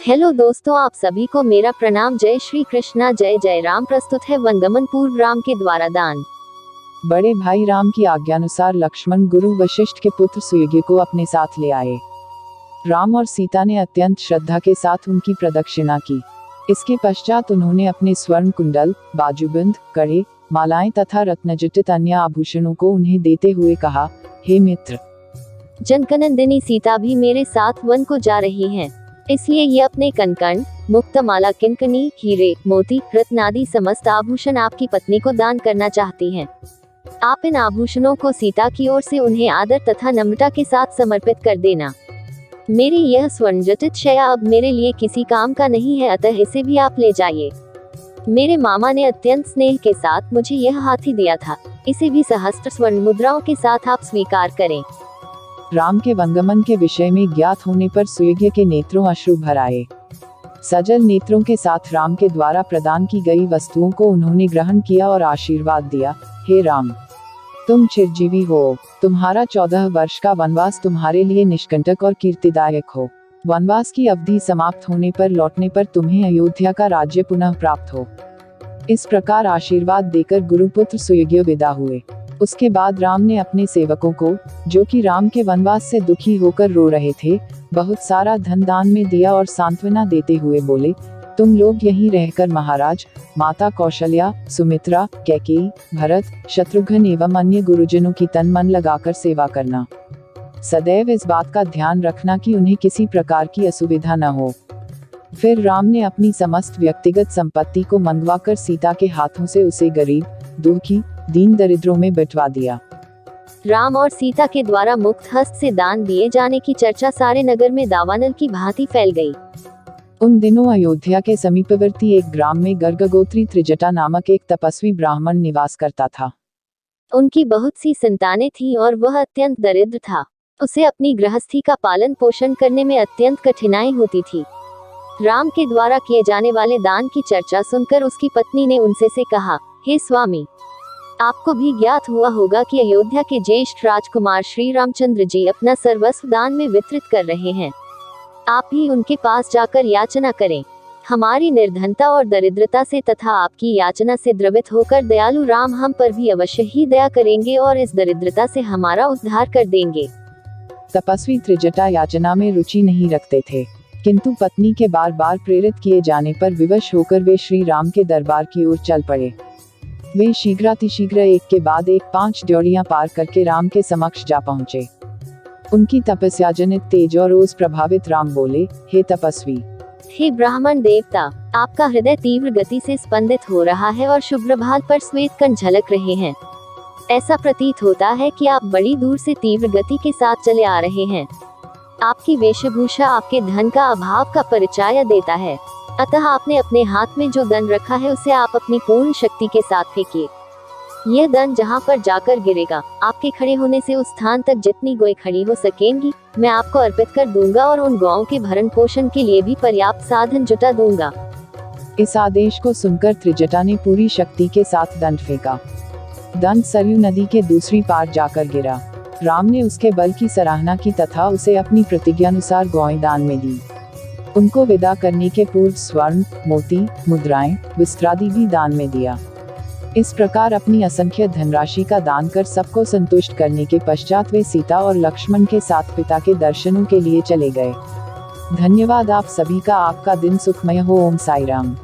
Hello दोस्तों, आप सभी को मेरा प्रणाम। जय श्री कृष्णा, जय जय राम। प्रस्तुत है वंदमन पूर्व राम के द्वारा दान। बड़े भाई राम की आज्ञानुसार लक्ष्मण गुरु वशिष्ठ के पुत्र सुयोग्य को अपने साथ ले आए। राम और सीता ने अत्यंत श्रद्धा के साथ उनकी प्रदक्षिणा की। इसके पश्चात उन्होंने अपने स्वर्ण कुंडल, बाजूबंद, कड़े, मालाएं तथा रत्नजटित अन्य आभूषणों को उन्हें देते हुए कहा, हे मित्र, जनकनंदिनी सीता भी मेरे साथ वन को जा रही हैं, इसलिए ये अपने कनकन, मुक्तमाला, किंकनी, हीरे, मोती, रत्न आदि समस्त आभूषण आपकी पत्नी को दान करना चाहती हैं। आप इन आभूषणों को सीता की ओर से उन्हें आदर तथा नम्रता के साथ समर्पित कर देना। मेरी यह स्वर्णजटित शया अब मेरे लिए किसी काम का नहीं है, अतः इसे भी आप ले जाइए। मेरे मामा ने अत्यंत स्नेह के साथ मुझे यह हाथी दिया था, इसे भी सहस्त्र स्वर्ण मुद्राओं के साथ आप स्वीकार करें। राम के वंगमन के विषय में ज्ञात होने पर सुयोग्य के नेत्रों अश्रु भर आए। सजल नेत्रों के साथ राम के द्वारा प्रदान की गई वस्तुओं को उन्होंने ग्रहण किया और आशीर्वाद दिया, हे राम, तुम चिरजीवी हो। तुम्हारा 14 वर्ष का वनवास तुम्हारे लिए निष्कंटक और कीर्तिदायक हो। वनवास की अवधि समाप्त होने पर लौटने पर तुम्हें अयोध्या का राज्य पुनः प्राप्त हो। इस प्रकार आशीर्वाद देकर गुरुपुत्र सुयोग्य विदा हुए। उसके बाद राम ने अपने सेवकों को, जो कि राम के वनवास से दुखी होकर रो रहे थे, बहुत सारा धन दान में दिया और सांत्वना देते हुए बोले, तुम लोग यहीं रहकर महाराज, माता कौशल्या, सुमित्रा, कैकेयी, भरत, शत्रुघ्न एवं अन्य गुरुजनों की तन मन लगाकर सेवा करना। सदैव इस बात का ध्यान रखना कि उन्हें किसी प्रकार की असुविधा न हो। फिर राम ने अपनी समस्त व्यक्तिगत संपत्ति को मंगवाकर सीता के हाथों से उसे गरीब, दुखी, दीन दरिद्रों में बंटवा दिया। राम और सीता के द्वारा मुक्त हस्त से दान दिए जाने की चर्चा सारे नगर में दावानल की भांति फैल गई। उन दिनों अयोध्या के समीपवर्ती एक ग्राम में गर्गगोत्री त्रिजटा नामक एक तपस्वी ब्राह्मण निवास करता था। उनकी बहुत सी संतानें थीं और वह अत्यंत दरिद्र था। उसे अपनी गृहस्थी का पालन पोषण करने में अत्यंत कठिनाई होती थी। राम के द्वारा किए जाने वाले दान की चर्चा सुनकर उसकी पत्नी ने उनसे से कहा, हे स्वामी, आपको भी ज्ञात हुआ होगा कि अयोध्या के ज्येष्ठ राजकुमार श्री रामचंद्र जी अपना सर्वस्व दान में वितरित कर रहे हैं। आप भी उनके पास जाकर याचना करें। हमारी निर्धनता और दरिद्रता से तथा आपकी याचना से द्रवित होकर दयालु राम हम पर भी अवश्य ही दया करेंगे और इस दरिद्रता से हमारा उद्धार कर देंगे। तपस्वी त्रिजटा याचना में रुचि नहीं रखते थे, किंतु पत्नी के बार बार प्रेरित किए जाने पर विवश होकर वे श्री राम के दरबार की ओर चल पड़े। वे शीघ्रातिशीघ्र एक के बाद एक 5 ड्योढ़ियां पार करके राम के समक्ष जा पहुंचे। उनकी तपस्या जनित तेज और ओज प्रभावित राम बोले, हे तपस्वी, हे ब्राह्मण देवता, आपका हृदय तीव्र गति से स्पंदित हो रहा है और शुभ्र भाल पर श्वेत कण झलक रहे हैं। ऐसा प्रतीत होता है कि आप बड़ी दूर से तीव्र गति के साथ चले आ रहे हैं। आपकी वेशभूषा आपके धन का अभाव का परिचय देता है, अतः आपने अपने हाथ में जो धन रखा है उसे आप अपनी पूर्ण शक्ति के साथ फेंकिए। यह धन जहाँ पर जाकर गिरेगा, आपके खड़े होने से उस स्थान तक जितनी गौएं खड़ी हो सकेंगी, मैं आपको अर्पित कर दूंगा और उन गौओं के भरण पोषण के लिए भी पर्याप्त साधन जुटा दूंगा। इस आदेश को सुनकर त्रिजटा ने पूरी शक्ति के साथ दंड फेंका। दंड सरयू नदी के दूसरी पार जाकर गिरा। राम ने उसके बल की सराहना की तथा उसे अपनी प्रतिज्ञानुसार गौएं दान में दी। उनको विदा करने के पूर्व स्वर्ण, मोती, मुद्राएं, वस्त्रादि भी दान में दिया। इस प्रकार अपनी असंख्य धनराशि का दान कर सबको संतुष्ट करने के पश्चात वे सीता और लक्ष्मण के साथ पिता के दर्शनों के लिए चले गए। धन्यवाद आप सभी का। आपका दिन सुखमय हो। ओम साई राम।